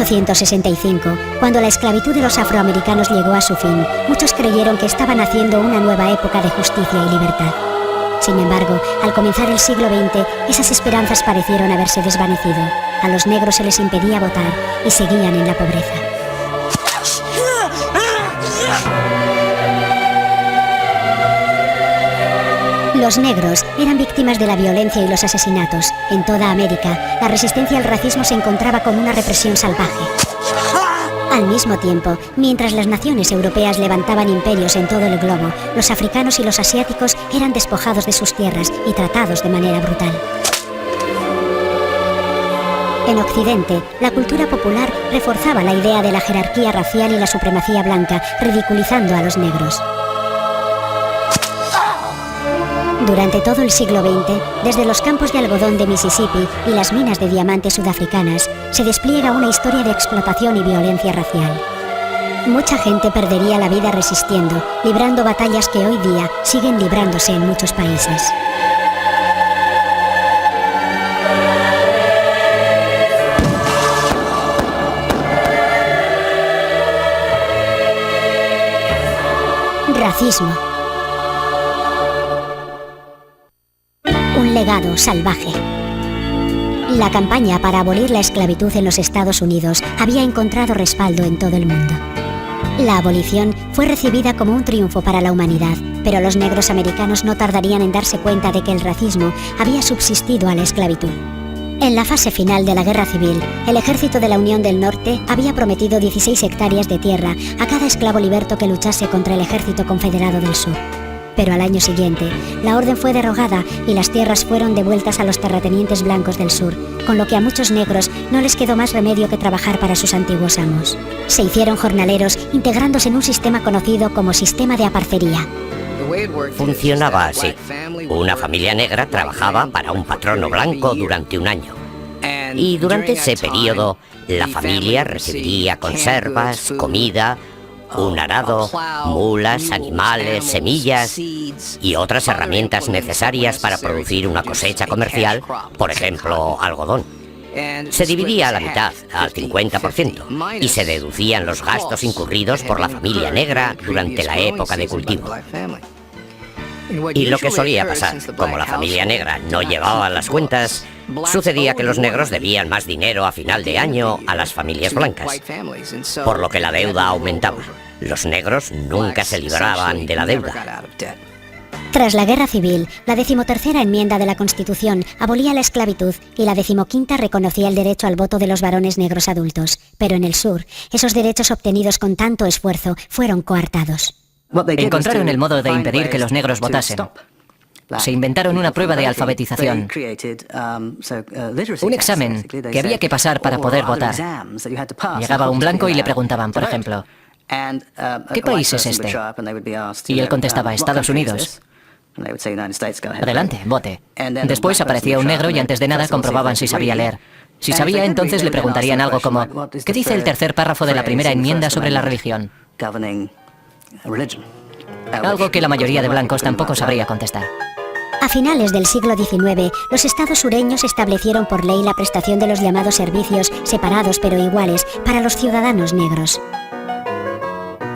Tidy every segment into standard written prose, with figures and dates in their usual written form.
1865, cuando la esclavitud de los afroamericanos llegó a su fin, muchos creyeron que estaban haciendo una nueva época de justicia y libertad. Sin embargo, al comenzar el siglo XX, esas esperanzas parecieron haberse desvanecido. A los negros se les impedía votar y seguían en la pobreza. Los negros eran víctimas de la violencia y los asesinatos. En toda América, la resistencia al racismo se encontraba con una represión salvaje. Al mismo tiempo, mientras las naciones europeas levantaban imperios en todo el globo, los africanos y los asiáticos eran despojados de sus tierras y tratados de manera brutal. En Occidente, la cultura popular reforzaba la idea de la jerarquía racial y la supremacía blanca, ridiculizando a los negros. Durante todo el siglo XX, desde los campos de algodón de Mississippi y las minas de diamantes sudafricanas, se despliega una historia de explotación y violencia racial. Mucha gente perdería la vida resistiendo, librando batallas que hoy día siguen librándose en muchos países. Racismo. Un legado salvaje. La campaña para abolir la esclavitud en los Estados Unidos había encontrado respaldo en todo el mundo. La abolición fue recibida como un triunfo para la humanidad, pero los negros americanos no tardarían en darse cuenta de que el racismo había subsistido a la esclavitud. En la fase final de la Guerra Civil, el Ejército de la Unión del Norte había prometido 16 hectáreas de tierra a cada esclavo liberto que luchase contra el Ejército Confederado del Sur. Pero al año siguiente, la orden fue derogada y las tierras fueron devueltas a los terratenientes blancos del sur, con lo que a muchos negros no les quedó más remedio que trabajar para sus antiguos amos. Se hicieron jornaleros, integrándose en un sistema conocido como sistema de aparcería. Funcionaba así. Una familia negra trabajaba para un patrono blanco durante un año. Y durante ese periodo, la familia recibiría conservas, comida, un arado, mulas, animales, semillas y otras herramientas necesarias para producir una cosecha comercial, por ejemplo, algodón. Se dividía a la mitad, al 50%, y se deducían los gastos incurridos por la familia negra durante la época de cultivo. Y lo que solía pasar, como la familia negra no llevaba las cuentas, sucedía que los negros debían más dinero a final de año a las familias blancas, por lo que la deuda aumentaba. Los negros nunca se libraban de la deuda. Tras la Guerra Civil, la 13ª enmienda de la Constitución abolía la esclavitud y la 15ª reconocía el derecho al voto de los varones negros adultos. Pero en el sur, esos derechos obtenidos con tanto esfuerzo fueron coartados. Encontraron el modo de impedir que los negros votasen. Se inventaron una prueba de alfabetización, un examen que había que pasar para poder votar. Llegaba un blanco y le preguntaban, por ejemplo, ¿qué país es este? Y él contestaba, Estados Unidos. Adelante, vote. Después aparecía un negro y antes de nada comprobaban si sabía leer. Si sabía, entonces le preguntarían algo como, ¿qué dice el tercer párrafo de la primera enmienda sobre la religión? Algo que la mayoría de blancos tampoco sabría contestar. A finales del siglo XIX, los estados sureños establecieron por ley la prestación de los llamados servicios separados pero iguales para los ciudadanos negros.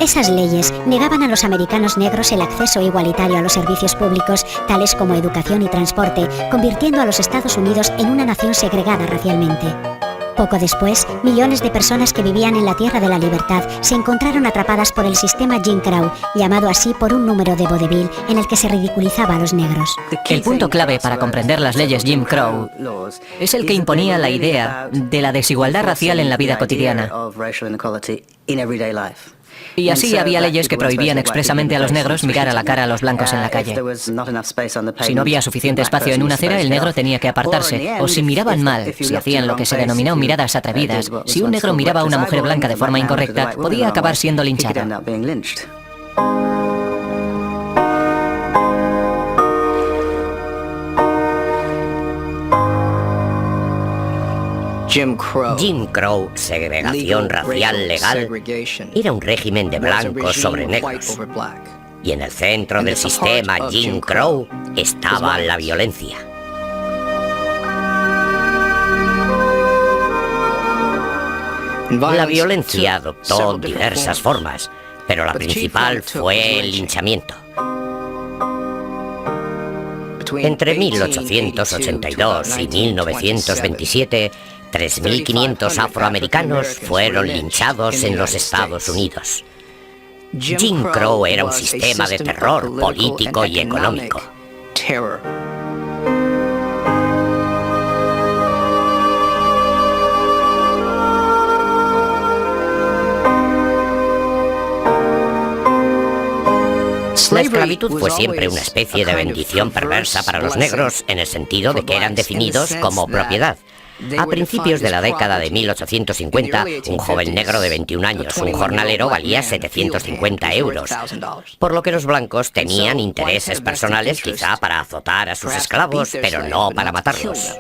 Esas leyes negaban a los americanos negros el acceso igualitario a los servicios públicos, tales como educación y transporte, convirtiendo a los Estados Unidos en una nación segregada racialmente. Poco después, millones de personas que vivían en la Tierra de la Libertad se encontraron atrapadas por el sistema Jim Crow, llamado así por un número de vodevil en el que se ridiculizaba a los negros. El punto clave para comprender las leyes Jim Crow es el que imponía la idea de la desigualdad racial en la vida cotidiana. Y así había leyes que prohibían expresamente a los negros mirar a la cara a los blancos en la calle. Si no había suficiente espacio en una acera, el negro tenía que apartarse. O si miraban mal, si hacían lo que se denominó miradas atrevidas, si un negro miraba a una mujer blanca de forma incorrecta, podía acabar siendo linchado. Jim Crow, segregación racial legal, era un régimen de blancos sobre negros. Y en el centro del sistema Jim Crow estaba la violencia. La violencia adoptó diversas formas, pero la principal fue el linchamiento. Entre 1882 y 1927, 3.500 afroamericanos fueron linchados en los Estados Unidos. Jim Crow era un sistema de terror político y económico. La esclavitud fue siempre una especie de bendición perversa para los negros en el sentido de que eran definidos como propiedad. A principios de la década de 1850, un joven negro de 21 años, un jornalero, valía 750 euros, por lo que los blancos tenían intereses personales quizá para azotar a sus esclavos, pero no para matarlos.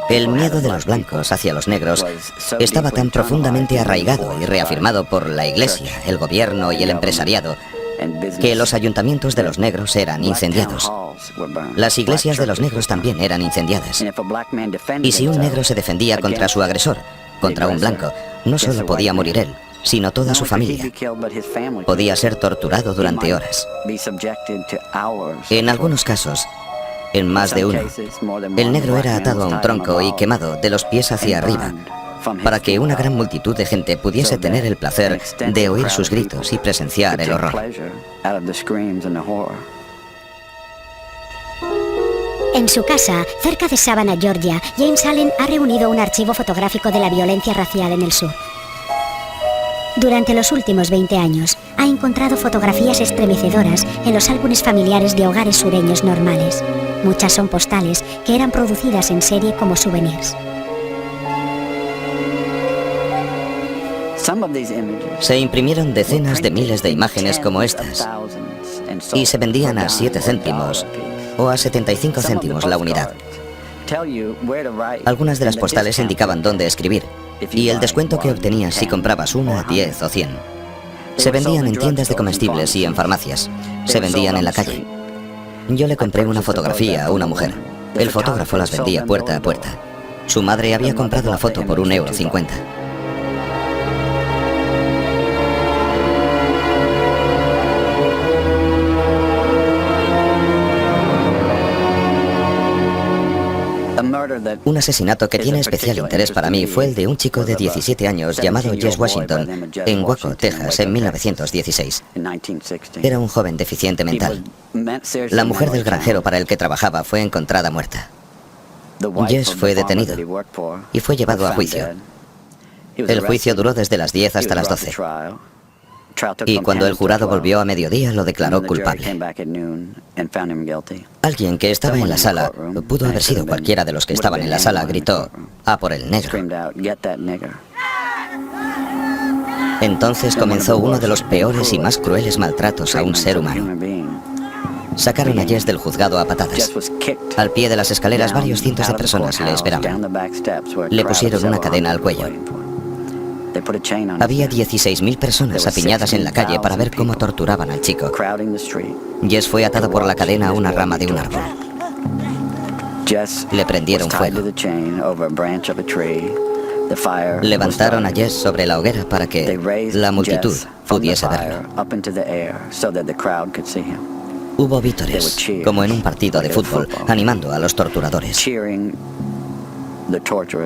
El miedo de los blancos hacia los negros estaba tan profundamente arraigado y reafirmado por la Iglesia, el gobierno y el empresariado, que los ayuntamientos de los negros eran incendiados. Las iglesias de los negros también eran incendiadas. Y si un negro se defendía contra su agresor, contra un blanco, no solo podía morir él, sino toda su familia. Podía ser torturado durante horas. En algunos casos, en más de uno, el negro era atado a un tronco y quemado de los pies hacia arriba, para que una gran multitud de gente pudiese tener el placer de oír sus gritos y presenciar el horror. En su casa, cerca de Savannah, Georgia, James Allen ha reunido un archivo fotográfico de la violencia racial en el sur. Durante los últimos 20 años, ha encontrado fotografías estremecedoras en los álbumes familiares de hogares sureños normales. Muchas son postales que eran producidas en serie como souvenirs. Se imprimieron decenas de miles de imágenes como estas y se vendían a 7 céntimos o a 75 céntimos la unidad. Algunas de las postales indicaban dónde escribir y el descuento que obtenías si comprabas una, 10 o 100. Se vendían en tiendas de comestibles y en farmacias. Se vendían en la calle. Yo le compré una fotografía a una mujer. El fotógrafo las vendía puerta a puerta. Su madre había comprado la foto por €1,50. Un asesinato que tiene especial interés para mí fue el de un chico de 17 años llamado Jess Washington en Waco, Texas, en 1916. Era un joven deficiente mental. La mujer del granjero para el que trabajaba fue encontrada muerta. Jess fue detenido y fue llevado a juicio. El juicio duró desde las 10 hasta las 12. Y cuando el jurado volvió a mediodía, lo declaró culpable. Alguien que estaba en la sala, pudo haber sido cualquiera de los que estaban en la sala, gritó: "¡A por el negro!". Entonces comenzó uno de los peores y más crueles maltratos a un ser humano. Sacaron a Jess del juzgado a patadas. Al pie de las escaleras, varios cientos de personas le esperaban. Le pusieron una cadena al cuello. Había 16.000 personas apiñadas en la calle para ver cómo torturaban al chico. Jess fue atado por la cadena a una rama de un árbol. Le prendieron fuego. Levantaron a Jess sobre la hoguera para que la multitud pudiese verlo. Hubo vítores, como en un partido de fútbol, animando a los torturadores.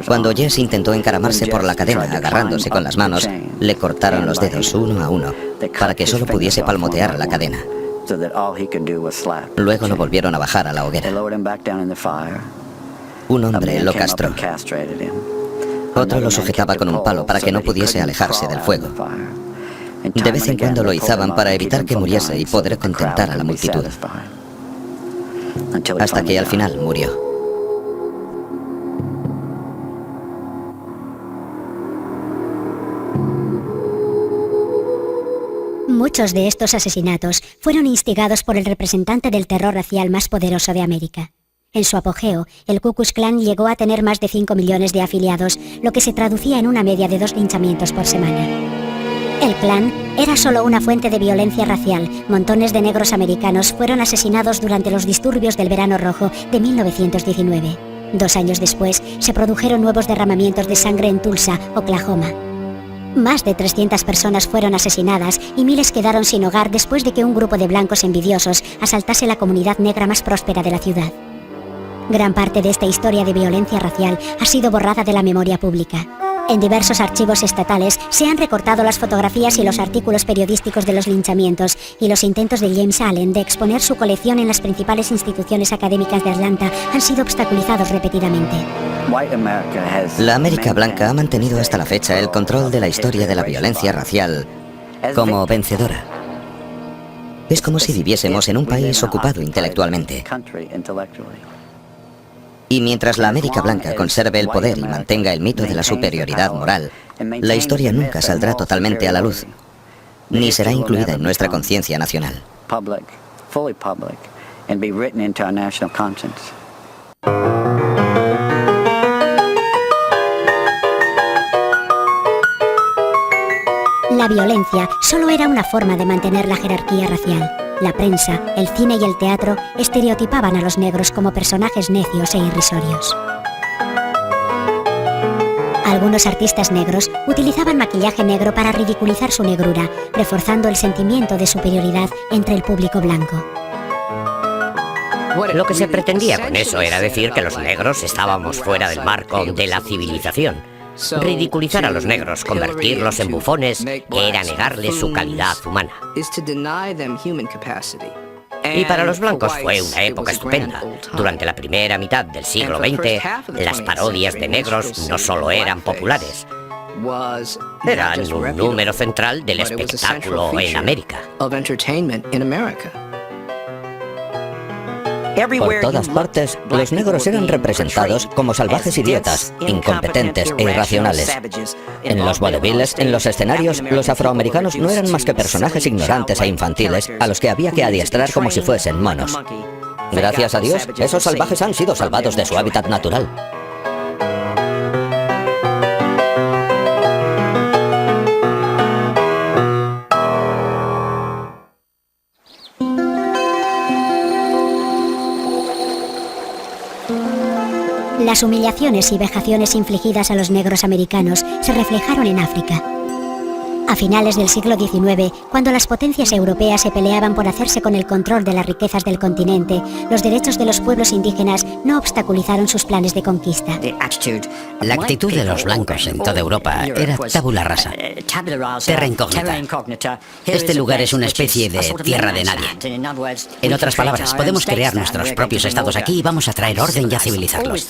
Cuando Jess intentó encaramarse por la cadena agarrándose con las manos, le cortaron los dedos uno a uno para que solo pudiese palmotear la cadena. Luego lo volvieron a bajar a la hoguera. Un hombre lo castró. Otro lo sujetaba con un palo para que no pudiese alejarse del fuego. De vez en cuando lo izaban para evitar que muriese y poder contentar a la multitud. Hasta que al final murió. Muchos de estos asesinatos fueron instigados por el representante del terror racial más poderoso de América. En su apogeo, el Ku Klux Klan llegó a tener más de 5 millones de afiliados, lo que se traducía en una media de 2 linchamientos por semana. El plan era solo una fuente de violencia racial. Montones de negros americanos fueron asesinados durante los disturbios del Verano Rojo de 1919. 2 años después, se produjeron nuevos derramamientos de sangre en Tulsa, Oklahoma. Más de 300 personas fueron asesinadas y miles quedaron sin hogar después de que un grupo de blancos envidiosos asaltase la comunidad negra más próspera de la ciudad. Gran parte de esta historia de violencia racial ha sido borrada de la memoria pública. En diversos archivos estatales se han recortado las fotografías y los artículos periodísticos de los linchamientos, y los intentos de James Allen de exponer su colección en las principales instituciones académicas de Atlanta han sido obstaculizados repetidamente. La América blanca ha mantenido hasta la fecha el control de la historia de la violencia racial como vencedora. Es como si viviésemos en un país ocupado intelectualmente. Y mientras la América blanca conserve el poder y mantenga el mito de la superioridad moral, la historia nunca saldrá totalmente a la luz, ni será incluida en nuestra conciencia nacional. La violencia solo era una forma de mantener la jerarquía racial. La prensa, el cine y el teatro estereotipaban a los negros como personajes necios e irrisorios. Algunos artistas negros utilizaban maquillaje negro para ridiculizar su negrura, reforzando el sentimiento de superioridad entre el público blanco. Lo que se pretendía con eso era decir que los negros estábamos fuera del marco de la civilización. Ridiculizar a los negros, convertirlos en bufones, era negarles su calidad humana. Y para los blancos fue una época estupenda. Durante la primera mitad del siglo XX, las parodias de negros no solo eran populares, eran un número central del espectáculo en América. Por todas partes, los negros eran representados como salvajes idiotas, incompetentes e irracionales. En los vaudevilles, en los escenarios, los afroamericanos no eran más que personajes ignorantes e infantiles a los que había que adiestrar como si fuesen monos. Gracias a Dios, esos salvajes han sido salvados de su hábitat natural. Las humillaciones y vejaciones infligidas a los negros americanos se reflejaron en África. A finales del siglo XIX, cuando las potencias europeas se peleaban por hacerse con el control de las riquezas del continente, los derechos de los pueblos indígenas no obstaculizaron sus planes de conquista. La actitud de los blancos en toda Europa era tabula rasa, terra incógnita. Este lugar es una especie de tierra de nadie. En otras palabras, podemos crear nuestros propios estados aquí y vamos a traer orden y a civilizarlos.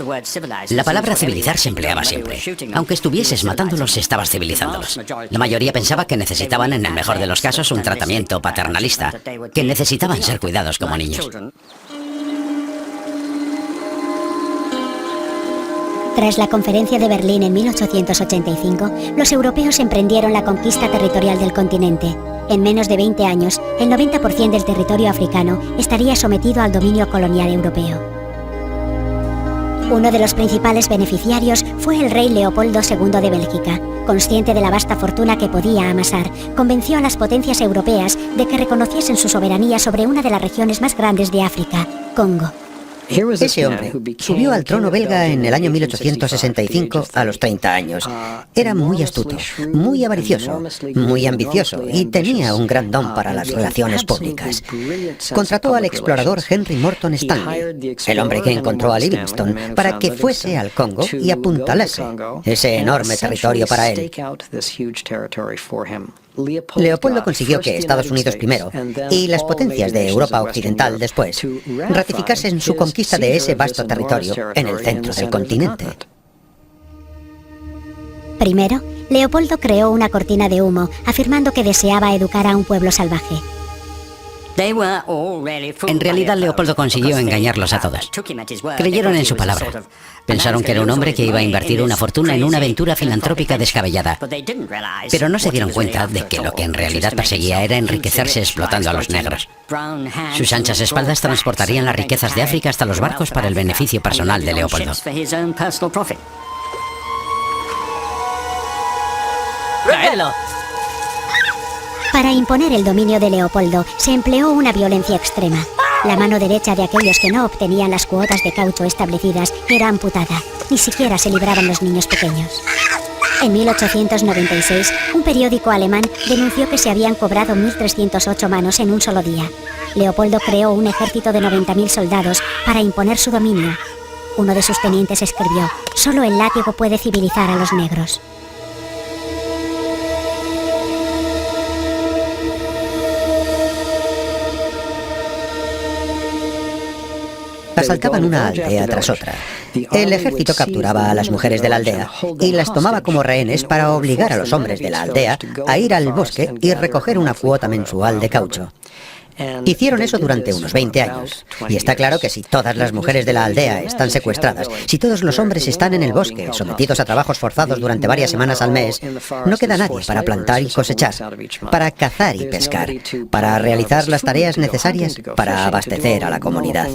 La palabra civilizar se empleaba siempre. Aunque estuvieses matándolos, estabas civilizándolos. La mayoría pensaba que necesitaban, en el mejor de los casos, un tratamiento paternalista, que necesitaban ser cuidados como niños. Tras la Conferencia de Berlín en 1885, los europeos emprendieron la conquista territorial del continente. En menos de 20 años, el 90% del territorio africano estaría sometido al dominio colonial europeo. Uno de los principales beneficiarios fue el rey Leopoldo II de Bélgica. Consciente de la vasta fortuna que podía amasar, convenció a las potencias europeas de que reconociesen su soberanía sobre una de las regiones más grandes de África, Congo. Ese hombre subió al trono belga en el año 1865 a los 30 años. Era muy astuto, muy avaricioso, muy ambicioso y tenía un gran don para las relaciones públicas. Contrató al explorador Henry Morton Stanley, el hombre que encontró a Livingstone, para que fuese al Congo y apuntalase ese enorme territorio para él. Leopoldo consiguió que Estados Unidos primero y las potencias de Europa Occidental después ratificasen su conquista de ese vasto territorio en el centro del continente. Primero, Leopoldo creó una cortina de humo, afirmando que deseaba educar a un pueblo salvaje. En realidad, Leopoldo consiguió engañarlos a todos. Creyeron en su palabra. Pensaron que era un hombre que iba a invertir una fortuna en una aventura filantrópica descabellada. Pero no se dieron cuenta de que lo que en realidad perseguía era enriquecerse explotando a los negros. Sus anchas espaldas transportarían las riquezas de África hasta los barcos para el beneficio personal de Leopoldo. ¡Traedlo! Para imponer el dominio de Leopoldo se empleó una violencia extrema. La mano derecha de aquellos que no obtenían las cuotas de caucho establecidas era amputada. Ni siquiera se libraban los niños pequeños. En 1896, un periódico alemán denunció que se habían cobrado 1.308 manos en un solo día. Leopoldo creó un ejército de 90.000 soldados para imponer su dominio. Uno de sus tenientes escribió: «Solo el látigo puede civilizar a los negros». Asaltaban una aldea tras otra. El ejército capturaba a las mujeres de la aldea y las tomaba como rehenes para obligar a los hombres de la aldea a ir al bosque y recoger una cuota mensual de caucho. Hicieron eso durante unos 20 años. Y está claro que si todas las mujeres de la aldea están secuestradas, si todos los hombres están en el bosque, sometidos a trabajos forzados durante varias semanas al mes, no queda nadie para plantar y cosechar, para cazar y pescar, para realizar las tareas necesarias para abastecer a la comunidad.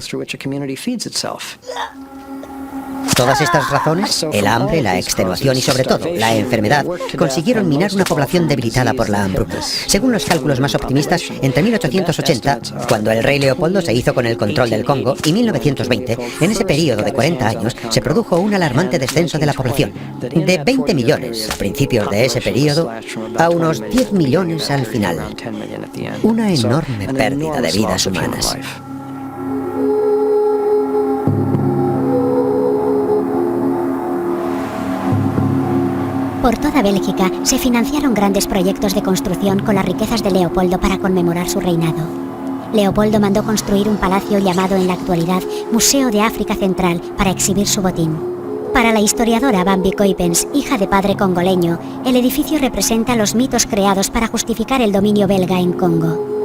Todas estas razones, el hambre, la extenuación y sobre todo la enfermedad, consiguieron minar una población debilitada por la hambruna. Según los cálculos más optimistas, entre 1880, cuando el rey Leopoldo se hizo con el control del Congo, y 1920, en ese periodo de 40 años, se produjo un alarmante descenso de la población. De 20 millones a principios de ese periodo, a unos 10 millones al final. Una enorme pérdida de vidas humanas. Por toda Bélgica se financiaron grandes proyectos de construcción con las riquezas de Leopoldo para conmemorar su reinado. Leopoldo mandó construir un palacio llamado en la actualidad Museo de África Central para exhibir su botín. Para la historiadora Bambi Coipens, hija de padre congoleño, el edificio representa los mitos creados para justificar el dominio belga en Congo.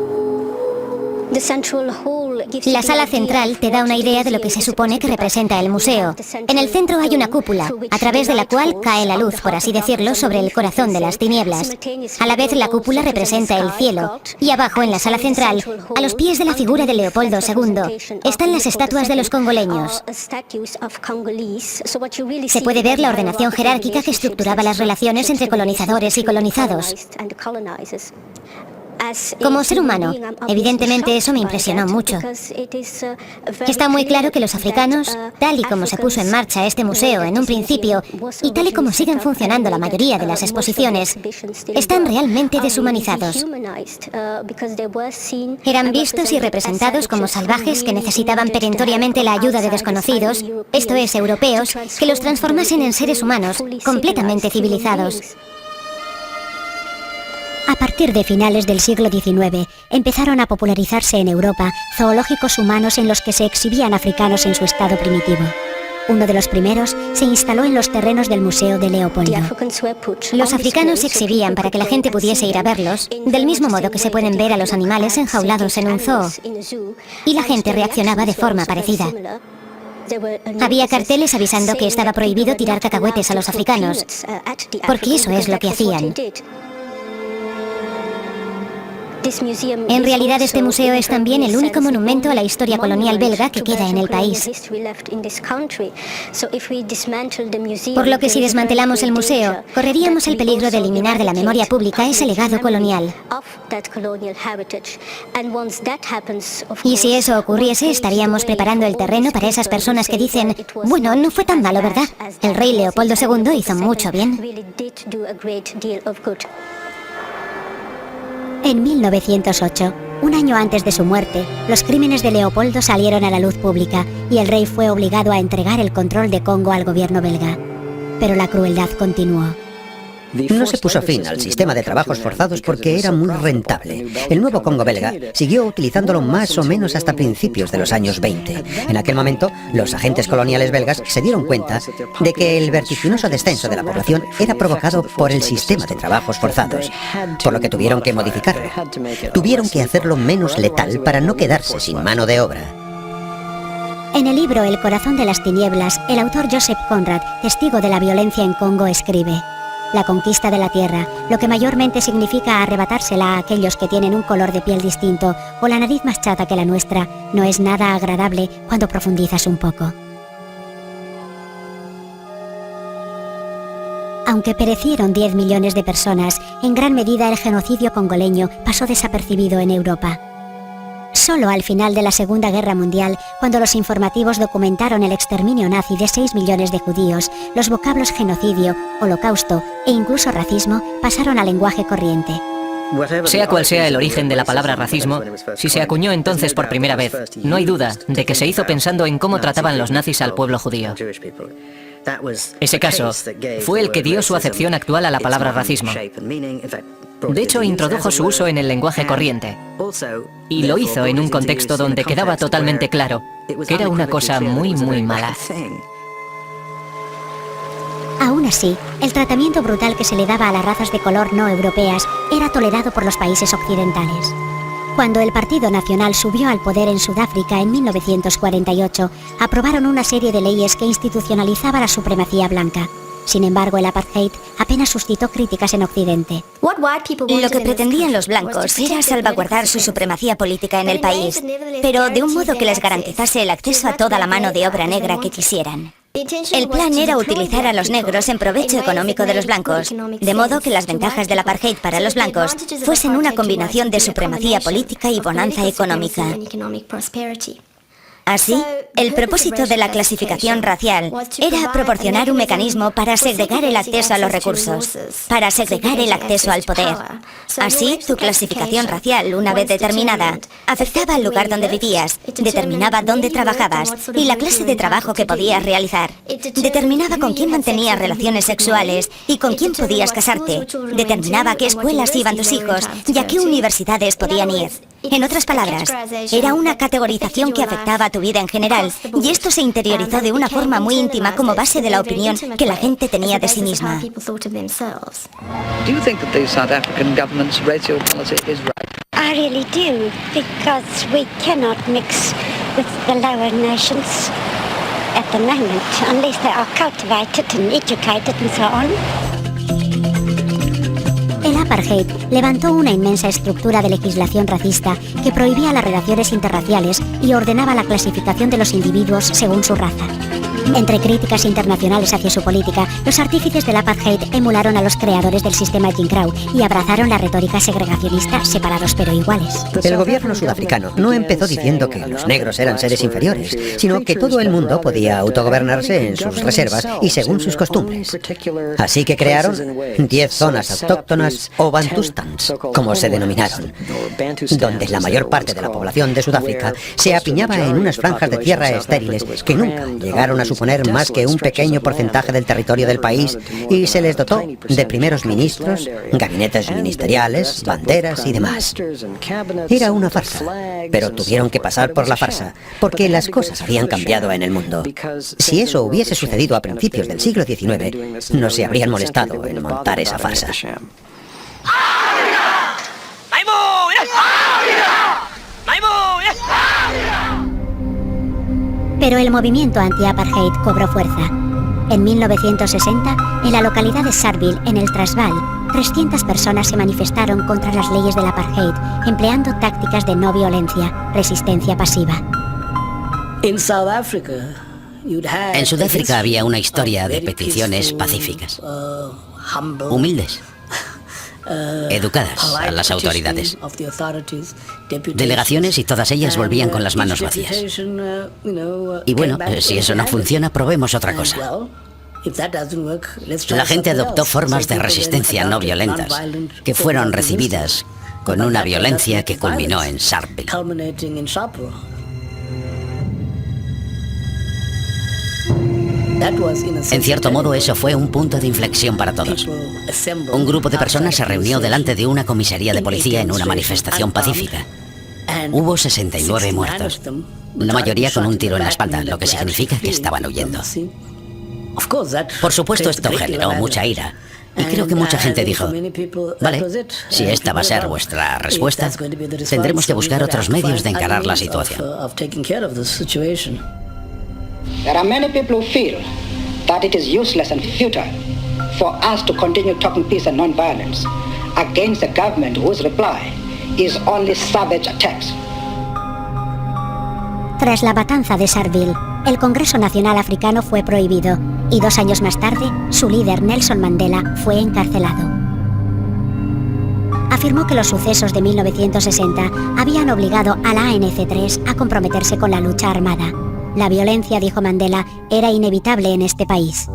La sala central te da una idea de lo que se supone que representa el museo. En el centro hay una cúpula, a través de la cual cae la luz, por así decirlo, sobre el corazón de las tinieblas. A la vez, la cúpula representa el cielo. Y abajo, en la sala central, a los pies de la figura de Leopoldo II, están las estatuas de los congoleños. Se puede ver la ordenación jerárquica que estructuraba las relaciones entre colonizadores y colonizados. Como ser humano, evidentemente eso me impresionó mucho. Está muy claro que los africanos, tal y como se puso en marcha este museo en un principio, y tal y como siguen funcionando la mayoría de las exposiciones, están realmente deshumanizados. Eran vistos y representados como salvajes que necesitaban perentoriamente la ayuda de desconocidos, esto es, europeos, que los transformasen en seres humanos, completamente civilizados. A partir de finales del siglo XIX, empezaron a popularizarse en Europa zoológicos humanos en los que se exhibían africanos en su estado primitivo. Uno de los primeros se instaló en los terrenos del Museo de Leopoldo. Los africanos se exhibían para que la gente pudiese ir a verlos, del mismo modo que se pueden ver a los animales enjaulados en un zoo. Y la gente reaccionaba de forma parecida. Había carteles avisando que estaba prohibido tirar cacahuetes a los africanos, porque eso es lo que hacían. En realidad, este museo es también el único monumento a la historia colonial belga que queda en el país. Por lo que si desmantelamos el museo, correríamos el peligro de eliminar de la memoria pública ese legado colonial. Y si eso ocurriese, estaríamos preparando el terreno para esas personas que dicen: bueno, no fue tan malo, ¿verdad? El rey Leopoldo II hizo mucho bien. En 1908, un año antes de su muerte, los crímenes de Leopoldo salieron a la luz pública y el rey fue obligado a entregar el control de Congo al gobierno belga. Pero la crueldad continuó. No se puso fin al sistema de trabajos forzados porque era muy rentable. El nuevo Congo belga siguió utilizándolo más o menos hasta principios de los años 20. En aquel momento, los agentes coloniales belgas se dieron cuenta de que el vertiginoso descenso de la población era provocado por el sistema de trabajos forzados, por lo que tuvieron que modificarlo. Tuvieron que hacerlo menos letal para no quedarse sin mano de obra. En el libro El corazón de las tinieblas, el autor Joseph Conrad, testigo de la violencia en Congo, escribe: la conquista de la tierra, lo que mayormente significa arrebatársela a aquellos que tienen un color de piel distinto o la nariz más chata que la nuestra, no es nada agradable cuando profundizas un poco. Aunque perecieron 10 millones de personas, en gran medida el genocidio congoleño pasó desapercibido en Europa. Solo al final de la Segunda Guerra Mundial, cuando los informativos documentaron el exterminio nazi de 6 millones de judíos, los vocablos genocidio, holocausto e incluso racismo pasaron al lenguaje corriente. Sea cual sea el origen de la palabra racismo, si se acuñó entonces por primera vez, no hay duda de que se hizo pensando en cómo trataban los nazis al pueblo judío. Ese caso fue el que dio su acepción actual a la palabra racismo. De hecho, introdujo su uso en el lenguaje corriente. Y lo hizo en un contexto donde quedaba totalmente claro que era una cosa muy, muy mala. Aún así, el tratamiento brutal que se le daba a las razas de color no europeas era tolerado por los países occidentales. Cuando el Partido Nacional subió al poder en Sudáfrica en 1948, aprobaron una serie de leyes que institucionalizaba la supremacía blanca. Sin embargo, el apartheid apenas suscitó críticas en Occidente. Lo que pretendían los blancos era salvaguardar su supremacía política en el país, pero de un modo que les garantizase el acceso a toda la mano de obra negra que quisieran. El plan era utilizar a los negros en provecho económico de los blancos, de modo que las ventajas del apartheid para los blancos fuesen una combinación de supremacía política y bonanza económica. Así, el propósito de la clasificación racial era proporcionar un mecanismo para segregar el acceso a los recursos, para segregar el acceso al poder. Así, tu clasificación racial, una vez determinada, afectaba al lugar donde vivías, determinaba dónde trabajabas y la clase de trabajo que podías realizar. Determinaba con quién mantenías relaciones sexuales y con quién podías casarte. Determinaba a qué escuelas iban tus hijos y a qué universidades podían ir. En otras palabras, era una categorización que afectaba a tu vida en general, y esto se interiorizó de una forma muy íntima como base de la opinión que la gente tenía de sí misma. Do you think that the South African government's racial policy is right? I really do, because we cannot mix with the lower nations at the moment, unless they are cultivated and educated and so on. El apartheid levantó una inmensa estructura de legislación racista que prohibía las relaciones interraciales y ordenaba la clasificación de los individuos según su raza. Entre críticas internacionales hacia su política, los artífices del apartheid emularon a los creadores del sistema Jim Crow y abrazaron la retórica segregacionista, separados pero iguales. El gobierno sudafricano no empezó diciendo que los negros eran seres inferiores, sino que todo el mundo podía autogobernarse en sus reservas y según sus costumbres. Así que crearon 10 zonas autóctonas o bantustans, como se denominaron, donde la mayor parte de la población de Sudáfrica se apiñaba en unas franjas de tierra estériles que nunca llegaron a suponer más que un pequeño porcentaje del territorio del país, y se les dotó de primeros ministros, gabinetes ministeriales, banderas y demás. Era una farsa, pero tuvieron que pasar por la farsa, porque las cosas habían cambiado en el mundo. Si eso hubiese sucedido a principios del siglo XIX, no se habrían molestado en montar esa farsa. Pero el movimiento anti-apartheid cobró fuerza. En 1960, en la localidad de Sharpeville, en el Transvaal, 300 personas se manifestaron contra las leyes del apartheid, empleando tácticas de no violencia, resistencia pasiva. En Sudáfrica había una historia de peticiones pacíficas, humildes, educadas a las autoridades. Delegaciones y todas ellas volvían con las manos vacías. Y bueno, si eso no funciona, probemos otra cosa. La gente adoptó formas de resistencia no violentas, que fueron recibidas con una violencia que culminó en Sharpeville. En cierto modo, eso fue un punto de inflexión para todos. Un grupo de personas se reunió delante de una comisaría de policía en una manifestación pacífica. Hubo 69 muertos, la mayoría con un tiro en la espalda, lo que significa que estaban huyendo. Por supuesto, esto generó mucha ira. Y creo que mucha gente dijo, vale, si esta va a ser vuestra respuesta, tendremos que buscar otros medios de encarar la situación. There are many people who feel that it is useless and futile for us to continue talking peace and non-violence against a government whose reply is only savage attacks. Tras la matanza de Sharpeville, el Congreso Nacional Africano fue prohibido y 2 años más tarde, su líder Nelson Mandela fue encarcelado. Afirmó que los sucesos de 1960 habían obligado a la ANC3 a comprometerse con la lucha armada. La violencia, dijo Mandela, era inevitable en este país.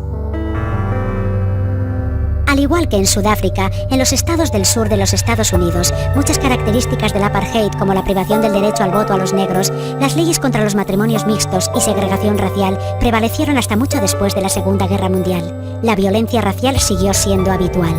Al igual que en Sudáfrica, en los estados del sur de los Estados Unidos, muchas características del apartheid, como la privación del derecho al voto a los negros, las leyes contra los matrimonios mixtos y segregación racial, prevalecieron hasta mucho después de la Segunda Guerra Mundial. La violencia racial siguió siendo habitual.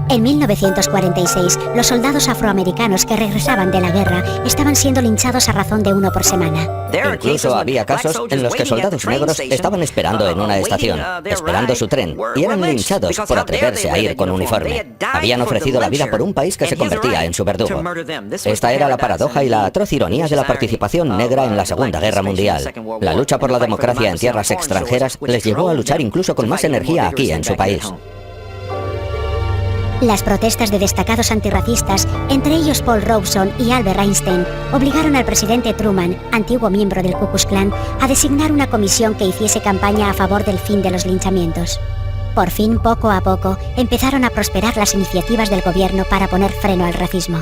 En 1946, los soldados afroamericanos que regresaban de la guerra estaban siendo linchados a razón de 1 por semana. Incluso había casos en los que soldados negros estaban esperando en una estación, esperando su tren, y eran linchados por atreverse a ir con uniforme. Habían ofrecido la vida por un país que se convertía en su verdugo. Esta era la paradoja y la atroz ironía de la participación negra en la Segunda Guerra Mundial. La lucha por la democracia en tierras extranjeras les llevó a luchar incluso con más energía aquí en su país. Las protestas de destacados antirracistas, entre ellos Paul Robeson y Albert Einstein, obligaron al presidente Truman, antiguo miembro del Ku Klux Klan, a designar una comisión que hiciese campaña a favor del fin de los linchamientos. Por fin, poco a poco, empezaron a prosperar las iniciativas del gobierno para poner freno al racismo.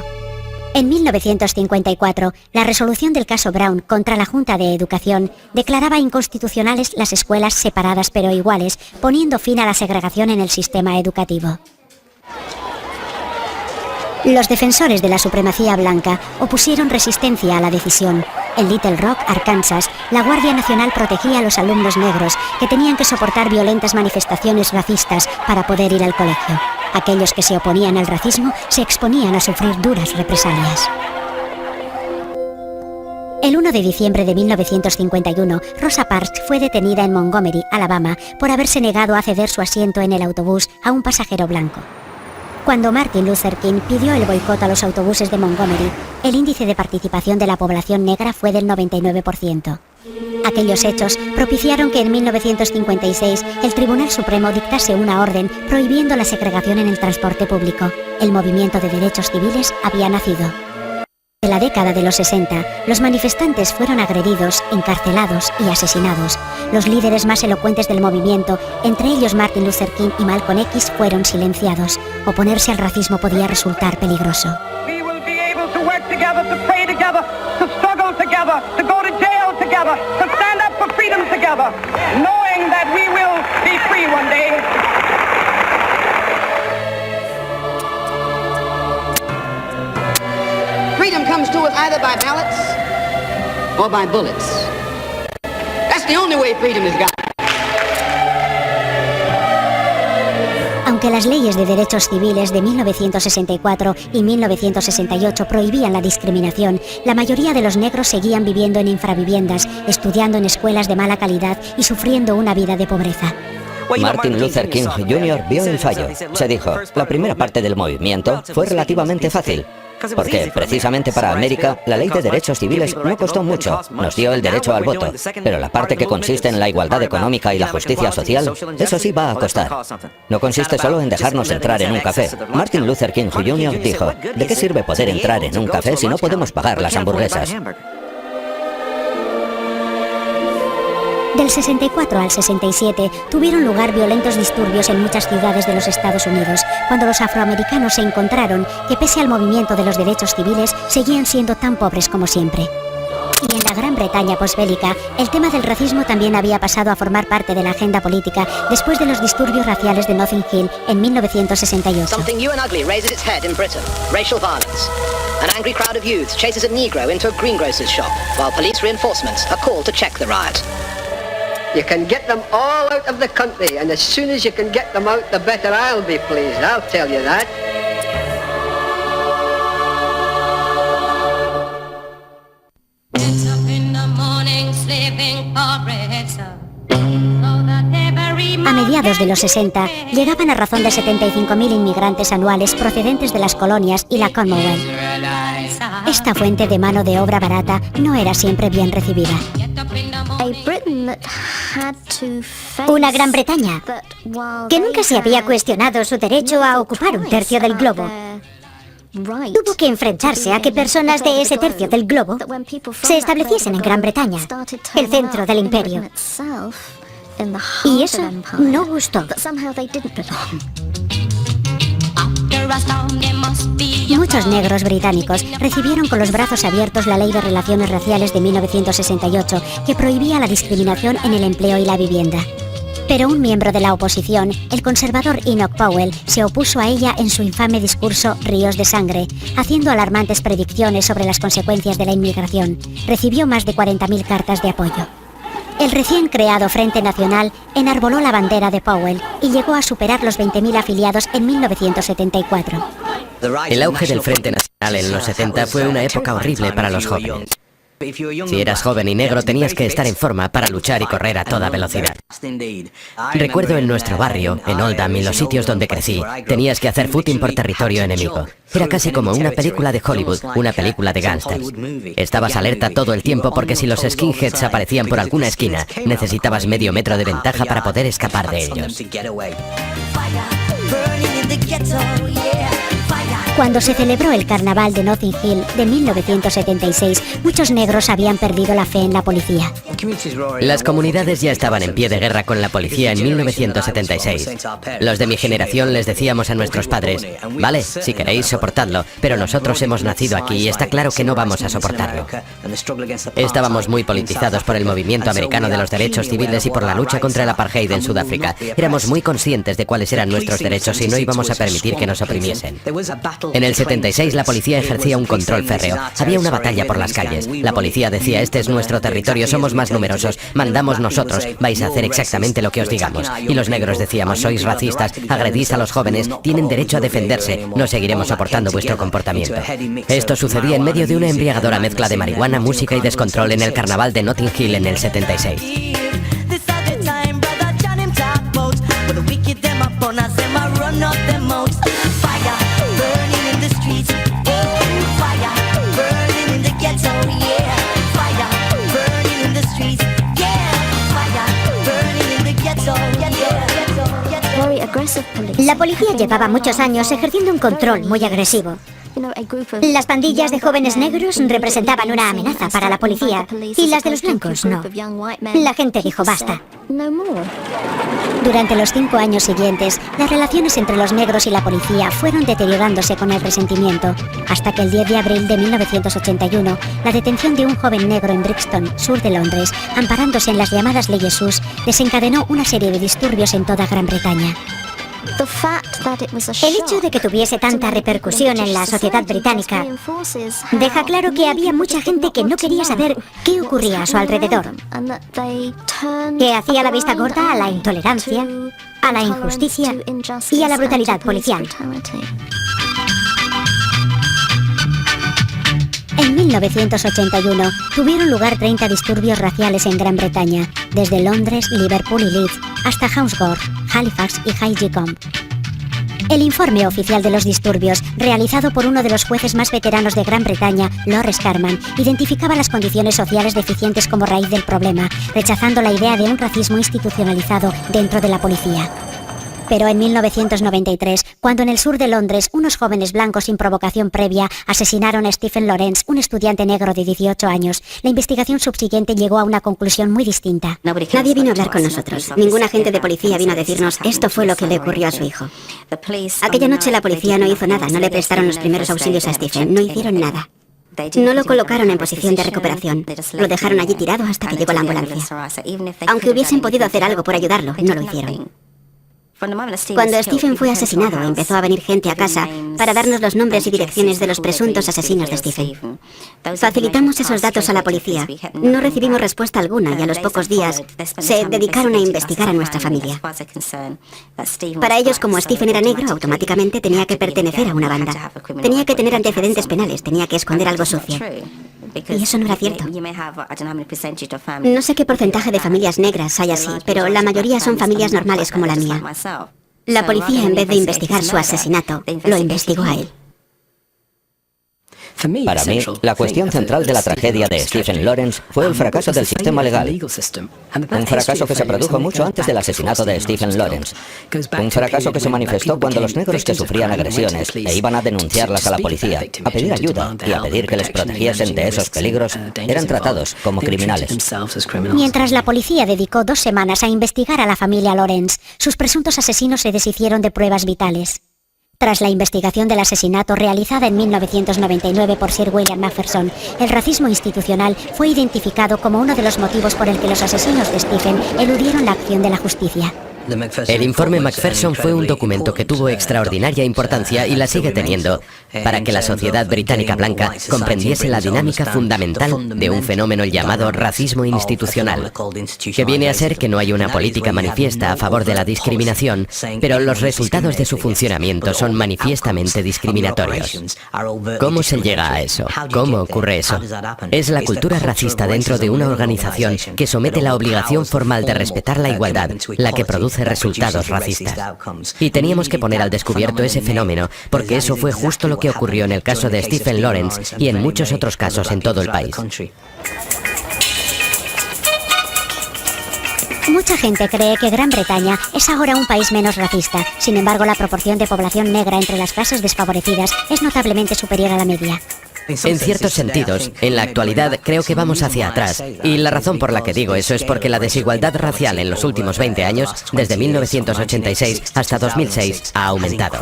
En 1954, la resolución del caso Brown contra la Junta de Educación declaraba inconstitucionales las escuelas separadas pero iguales, poniendo fin a la segregación en el sistema educativo. Los defensores de la supremacía blanca opusieron resistencia a la decisión. En Little Rock, Arkansas, la Guardia Nacional protegía a los alumnos negros que tenían que soportar violentas manifestaciones racistas para poder ir al colegio. Aquellos que se oponían al racismo se exponían a sufrir duras represalias. El 1 de diciembre de 1951, Rosa Parks fue detenida en Montgomery, Alabama, por haberse negado a ceder su asiento en el autobús a un pasajero blanco. Cuando Martin Luther King pidió el boicot a los autobuses de Montgomery, el índice de participación de la población negra fue del 99%. Aquellos hechos propiciaron que en 1956 el Tribunal Supremo dictase una orden prohibiendo la segregación en el transporte público. El movimiento de derechos civiles había nacido. En la década de los 60, los manifestantes fueron agredidos, encarcelados y asesinados. Los líderes más elocuentes del movimiento, entre ellos Martin Luther King y Malcolm X, fueron silenciados. Oponerse al racismo podía resultar peligroso. Freedom comes to us either by ballots or by bullets. That's the only way freedom is got. Aunque las leyes de derechos civiles de 1964 y 1968 prohibían la discriminación, la mayoría de los negros seguían viviendo en infraviviendas, estudiando en escuelas de mala calidad y sufriendo una vida de pobreza. Martin Luther King Jr. vio el fallo. Se dijo, la primera parte del movimiento fue relativamente fácil. Porque precisamente para América, la ley de derechos civiles no costó mucho, nos dio el derecho al voto, pero la parte que consiste en la igualdad económica y la justicia social, eso sí va a costar. No consiste solo en dejarnos entrar en un café. Martin Luther King Jr. dijo, ¿de qué sirve poder entrar en un café si no podemos pagar las hamburguesas? Del 64 al 67 tuvieron lugar violentos disturbios en muchas ciudades de los Estados Unidos, cuando los afroamericanos se encontraron que pese al movimiento de los derechos civiles, seguían siendo tan pobres como siempre. Y en la Gran Bretaña posbélica, el tema del racismo también había pasado a formar parte de la agenda política después de los disturbios raciales de Notting Hill en 1968. Something new and ugly raises its head in Britain: racial violence. An angry crowd of youths chases a Negro into a greengrocer's shop, while police reinforcements are called to check the riot. You can get them all out of the country, and as soon as you can get them out, the better I'll be pleased, I'll tell you that. A mediados de los 60, llegaban a razón de 75.000 inmigrantes anuales procedentes de las colonias y la Commonwealth. Esta fuente de mano de obra barata no era siempre bien recibida. Una Gran Bretaña que nunca se había cuestionado su derecho a ocupar un tercio del globo. tuvo que enfrentarse a que personas de ese tercio del globo se estableciesen en Gran Bretaña, el centro del imperio. Y eso no gustó. Muchos negros británicos recibieron con los brazos abiertos la Ley de Relaciones Raciales de 1968, que prohibía la discriminación en el empleo y la vivienda. Pero un miembro de la oposición, el conservador Enoch Powell, se opuso a ella en su infame discurso Ríos de Sangre, haciendo alarmantes predicciones sobre las consecuencias de la inmigración. Recibió más de 40.000 cartas de apoyo. El recién creado Frente Nacional enarboló la bandera de Powell y llegó a superar los 20.000 afiliados en 1974. El auge del Frente Nacional en los 70 fue una época horrible para los jóvenes. Si eras joven y negro tenías que estar en forma para luchar y correr a toda velocidad. Recuerdo en nuestro barrio, en Oldham y los sitios donde crecí, tenías que hacer footing por territorio enemigo. Era casi como una película de Hollywood, una película de gángsters. Estabas alerta todo el tiempo porque si los skinheads aparecían por alguna esquina, necesitabas medio metro de ventaja para poder escapar de ellos. Cuando se celebró el carnaval de Notting Hill de 1976, muchos negros habían perdido la fe en la policía. Las comunidades ya estaban en pie de guerra con la policía en 1976. Los de mi generación les decíamos a nuestros padres, vale, si queréis soportadlo, pero nosotros hemos nacido aquí y está claro que no vamos a soportarlo. Estábamos muy politizados por el movimiento americano de los derechos civiles y por la lucha contra el apartheid en Sudáfrica. Éramos muy conscientes de cuáles eran nuestros derechos y no íbamos a permitir que nos oprimiesen. En el 76 la policía ejercía un control férreo. Había una batalla por las calles. La policía decía, este es nuestro territorio, somos más numerosos, mandamos nosotros, vais a hacer exactamente lo que os digamos. Y los negros decíamos, sois racistas, agredís a los jóvenes, tienen derecho a defenderse, no seguiremos soportando vuestro comportamiento. Esto sucedía en medio de una embriagadora mezcla de marihuana, música y descontrol en el carnaval de Notting Hill en el 76. La policía llevaba muchos años ejerciendo un control muy agresivo. Las pandillas de jóvenes negros representaban una amenaza para la policía y las de los blancos no. La gente dijo basta. Durante los 5 años siguientes, las relaciones entre los negros y la policía fueron deteriorándose con el resentimiento, hasta que el 10 de abril de 1981, la detención de un joven negro en Brixton, sur de Londres, amparándose en las llamadas leyes SUS, desencadenó una serie de disturbios en toda Gran Bretaña. El hecho de que tuviese tanta repercusión en la sociedad británica deja claro que había mucha gente que no quería saber qué ocurría a su alrededor, que hacía la vista gorda a la intolerancia, a la injusticia y a la brutalidad policial. En 1981 tuvieron lugar 30 disturbios raciales en Gran Bretaña, desde Londres, Liverpool y Leeds, hasta Hounslow, Halifax y High Wycombe. El informe oficial de los disturbios, realizado por uno de los jueces más veteranos de Gran Bretaña, Lawrence Carman, identificaba las condiciones sociales deficientes como raíz del problema, rechazando la idea de un racismo institucionalizado dentro de la policía. Pero en 1993, cuando en el sur de Londres unos jóvenes blancos sin provocación previa asesinaron a Stephen Lawrence, un estudiante negro de 18 años, la investigación subsiguiente llegó a una conclusión muy distinta. Nadie vino a hablar con nosotros. Ningún agente de policía vino a decirnos esto fue lo que le ocurrió a su hijo. Aquella noche la policía no hizo nada, no le prestaron los primeros auxilios a Stephen, no hicieron nada. No lo colocaron en posición de recuperación. Lo dejaron allí tirado hasta que llegó la ambulancia. Aunque hubiesen podido hacer algo por ayudarlo, no lo hicieron. Cuando Stephen fue asesinado, empezó a venir gente a casa para darnos los nombres y direcciones de los presuntos asesinos de Stephen. Facilitamos esos datos a la policía. No recibimos respuesta alguna y a los pocos días se dedicaron a investigar a nuestra familia. Para ellos, como Stephen era negro, automáticamente tenía que pertenecer a una banda. Tenía que tener antecedentes penales, tenía que esconder algo sucio. Y eso no era cierto. No sé qué porcentaje de familias negras hay así, pero la mayoría son familias normales como la mía. La policía, en vez de investigar su asesinato, lo investigó a él. Para mí, la cuestión central de la tragedia de Stephen Lawrence fue el fracaso del sistema legal. Un fracaso que se produjo mucho antes del asesinato de Stephen Lawrence. Un fracaso que se manifestó cuando los negros que sufrían agresiones e iban a denunciarlas a la policía, a pedir ayuda y a pedir que les protegiesen de esos peligros, eran tratados como criminales. Mientras la policía dedicó 2 semanas a investigar a la familia Lawrence, sus presuntos asesinos se deshicieron de pruebas vitales. Tras la investigación del asesinato realizada en 1999 por Sir William Macpherson, el racismo institucional fue identificado como uno de los motivos por el que los asesinos de Stephen eludieron la acción de la justicia. El informe Macpherson fue un documento que tuvo extraordinaria importancia y la sigue teniendo para que la sociedad británica blanca comprendiese la dinámica fundamental de un fenómeno llamado racismo institucional, que viene a ser que no hay una política manifiesta a favor de la discriminación, pero los resultados de su funcionamiento son manifiestamente discriminatorios. ¿Cómo se llega a eso? ¿Cómo ocurre eso? Es la cultura racista dentro de una organización que somete la obligación formal de respetar la igualdad, la que produce resultados racistas. Y teníamos que poner al descubierto ese fenómeno, porque eso fue justo lo que ocurrió en el caso de Stephen Lawrence y en muchos otros casos en todo el país. Mucha gente cree que Gran Bretaña es ahora un país menos racista. Sin embargo, la proporción de población negra entre las clases desfavorecidas es notablemente superior a la media. En ciertos sentidos, en la actualidad creo que vamos hacia atrás, y la razón por la que digo eso es porque la desigualdad racial en los últimos 20 años, desde 1986 hasta 2006, ha aumentado.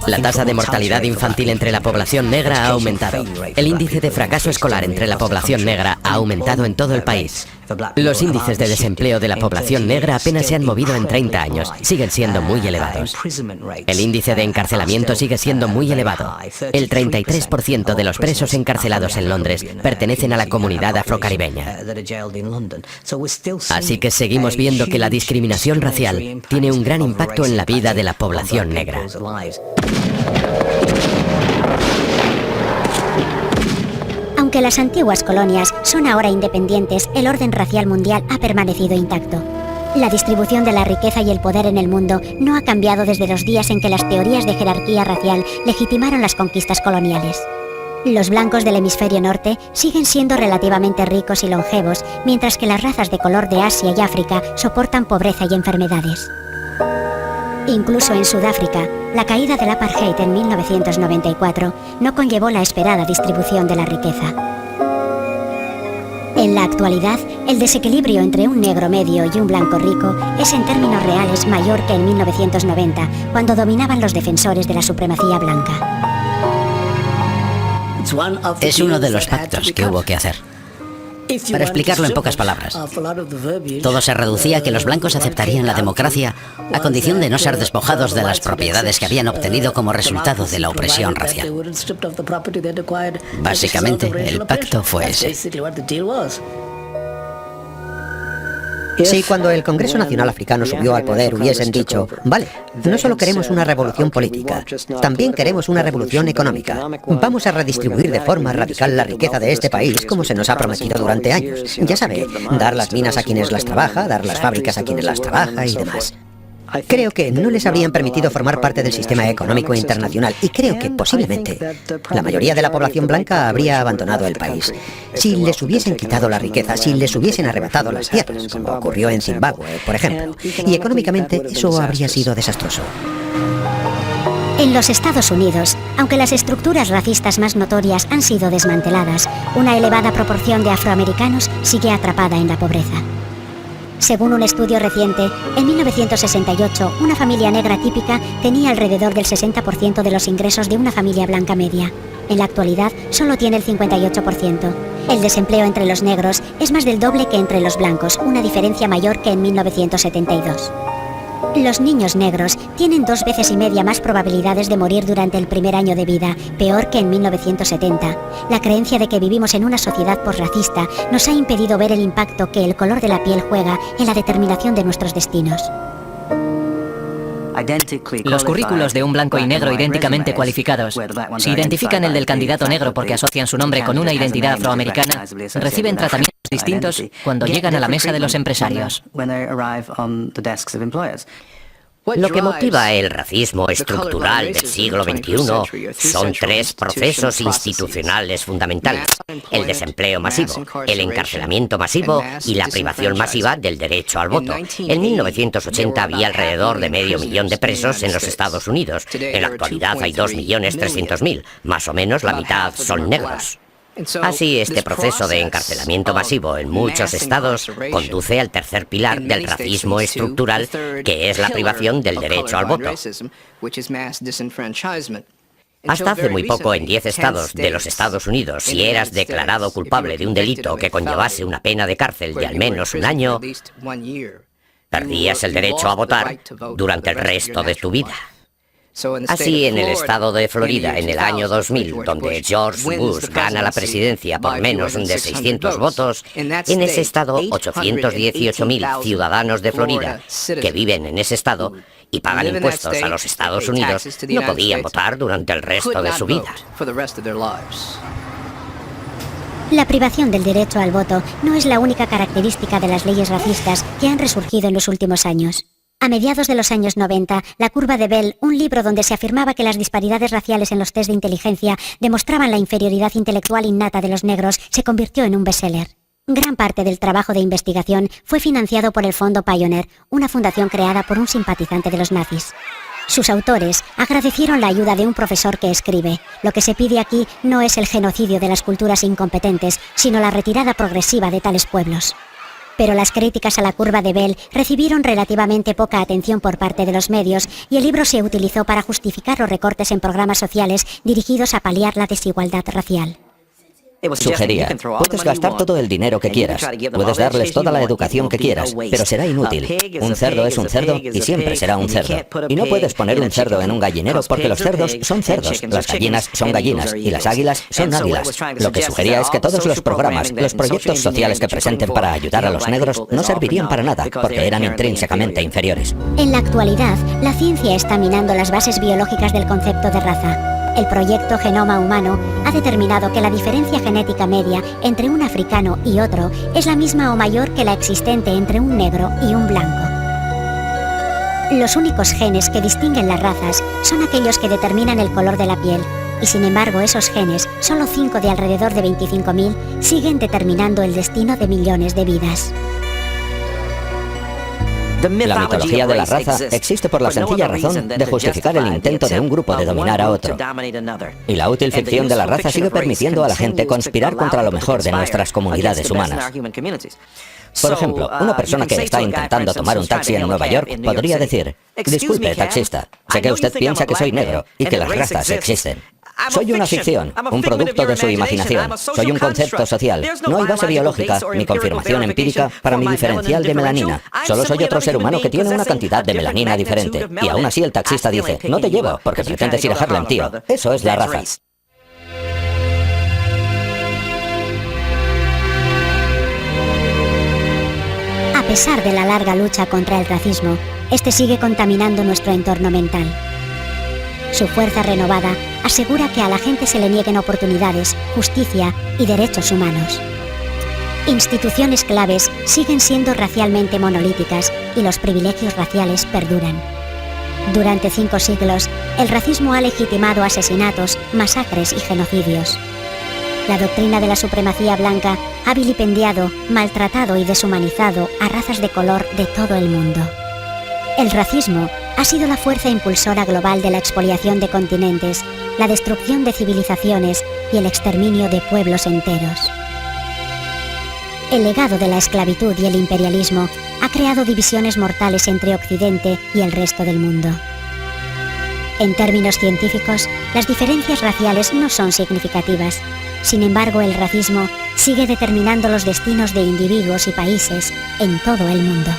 La tasa de mortalidad infantil entre la población negra ha aumentado. El índice de fracaso escolar entre la población negra ha aumentado en todo el país. Los índices de desempleo de la población negra apenas se han movido en 30 años. Siguen siendo muy elevados. El índice de encarcelamiento sigue siendo muy elevado. El 33% de los presos encarcelados en Londres pertenecen a la comunidad afrocaribeña. Así que seguimos viendo que la discriminación racial tiene un gran impacto en la vida de la población negra. Aunque las antiguas colonias son ahora independientes, el orden racial mundial ha permanecido intacto. La distribución de la riqueza y el poder en el mundo no ha cambiado desde los días en que las teorías de jerarquía racial legitimaron las conquistas coloniales. Los blancos del hemisferio norte siguen siendo relativamente ricos y longevos, mientras que las razas de color de Asia y África soportan pobreza y enfermedades. Incluso en Sudáfrica, la caída del apartheid en 1994 no conllevó la esperada distribución de la riqueza. En la actualidad, el desequilibrio entre un negro medio y un blanco rico es en términos reales mayor que en 1990, cuando dominaban los defensores de la supremacía blanca. Es uno de los pactos que hubo que hacer. Para explicarlo en pocas palabras, todo se reducía a que los blancos aceptarían la democracia a condición de no ser despojados de las propiedades que habían obtenido como resultado de la opresión racial. Básicamente, el pacto fue ese. Si cuando el Congreso Nacional Africano subió al poder hubiesen dicho, vale, no solo queremos una revolución política, también queremos una revolución económica. Vamos a redistribuir de forma radical la riqueza de este país como se nos ha prometido durante años. Ya sabe, dar las minas a quienes las trabaja, dar las fábricas a quienes las trabaja y demás. Creo que no les habrían permitido formar parte del sistema económico internacional y creo que posiblemente la mayoría de la población blanca habría abandonado el país. Si les hubiesen quitado la riqueza, si les hubiesen arrebatado las tierras, como ocurrió en Zimbabue, por ejemplo, y económicamente eso habría sido desastroso. En los Estados Unidos, aunque las estructuras racistas más notorias han sido desmanteladas, una elevada proporción de afroamericanos sigue atrapada en la pobreza. Según un estudio reciente, en 1968, una familia negra típica tenía alrededor del 60% de los ingresos de una familia blanca media. En la actualidad, solo tiene el 58%. El desempleo entre los negros es más del doble que entre los blancos, una diferencia mayor que en 1972. Los niños negros tienen 2 veces y media más probabilidades de morir durante el primer año de vida, peor que en 1970. La creencia de que vivimos en una sociedad posracista nos ha impedido ver el impacto que el color de la piel juega en la determinación de nuestros destinos. Los currículos de un blanco y negro idénticamente cualificados, si identifican el del candidato negro porque asocian su nombre con una identidad afroamericana, reciben tratamientos distintos cuando llegan a la mesa de los empresarios. Lo que motiva el racismo estructural del siglo XXI son tres procesos institucionales fundamentales: el desempleo masivo, el encarcelamiento masivo y la privación masiva del derecho al voto. En 1980 había alrededor de 500.000 de presos en los Estados Unidos. En la actualidad hay 2.300.000, más o menos la mitad son negros. Así, este proceso de encarcelamiento masivo en muchos estados conduce al tercer pilar del racismo estructural, que es la privación del derecho al voto. Hasta hace muy poco, en 10 estados de los Estados Unidos, si eras declarado culpable de un delito que conllevase una pena de cárcel de al menos un año, perdías el derecho a votar durante el resto de tu vida. Así, en el estado de Florida, en el año 2000, donde George Bush gana la presidencia por menos de 600 votos, en ese estado 818.000 ciudadanos de Florida que viven en ese estado y pagan impuestos a los Estados Unidos no podían votar durante el resto de su vida. La privación del derecho al voto no es la única característica de las leyes racistas que han resurgido en los últimos años. A mediados de los años 90, La curva de Bell, un libro donde se afirmaba que las disparidades raciales en los test de inteligencia demostraban la inferioridad intelectual innata de los negros, se convirtió en un bestseller. Gran parte del trabajo de investigación fue financiado por el Fondo Pioneer, una fundación creada por un simpatizante de los nazis. Sus autores agradecieron la ayuda de un profesor que escribe: lo que se pide aquí no es el genocidio de las culturas incompetentes, sino la retirada progresiva de tales pueblos. Pero las críticas a La curva de Bell recibieron relativamente poca atención por parte de los medios y el libro se utilizó para justificar los recortes en programas sociales dirigidos a paliar la desigualdad racial. Sugería: puedes gastar todo el dinero que quieras, puedes darles toda la educación que quieras, pero será inútil. Un cerdo es un cerdo y siempre será un cerdo. Y no puedes poner un cerdo en un gallinero porque los cerdos son cerdos, las gallinas son gallinas y las águilas son águilas. Lo que sugería es que todos los programas, los proyectos sociales que presenten para ayudar a los negros no servirían para nada porque eran intrínsecamente inferiores. En la actualidad, la ciencia está minando las bases biológicas del concepto de raza. El proyecto Genoma Humano ha determinado que la diferencia genética media entre un africano y otro es la misma o mayor que la existente entre un negro y un blanco. Los únicos genes que distinguen las razas son aquellos que determinan el color de la piel, y sin embargo esos genes, solo 5 de alrededor de 25.000, siguen determinando el destino de millones de vidas. La mitología de la raza existe por la sencilla razón de justificar el intento de un grupo de dominar a otro. Y la útil ficción de la raza sigue permitiendo a la gente conspirar contra lo mejor de nuestras comunidades humanas. Por ejemplo, una persona que está intentando tomar un taxi en Nueva York podría decir: disculpe, taxista, sé que usted piensa que soy negro y que las razas existen. Soy una ficción, un producto de su imaginación. Soy un concepto social. No hay base biológica ni confirmación empírica para mi diferencial de melanina. Solo soy otro ser humano que tiene una cantidad de melanina diferente. Y aún así el taxista dice: no te llevo porque pretendes ir a Harlem, tío. Eso es la raza. A pesar de la larga lucha contra el racismo, este sigue contaminando nuestro entorno mental. Su fuerza renovada asegura que a la gente se le nieguen oportunidades, justicia y derechos humanos. Instituciones claves siguen siendo racialmente monolíticas y los privilegios raciales perduran. Durante 5 siglos, el racismo ha legitimado asesinatos, masacres y genocidios. La doctrina de la supremacía blanca ha vilipendiado, maltratado y deshumanizado a razas de color de todo el mundo. El racismo ha sido la fuerza impulsora global de la expoliación de continentes, la destrucción de civilizaciones y el exterminio de pueblos enteros. El legado de la esclavitud y el imperialismo ha creado divisiones mortales entre Occidente y el resto del mundo. En términos científicos, las diferencias raciales no son significativas. Sin embargo, el racismo sigue determinando los destinos de individuos y países en todo el mundo.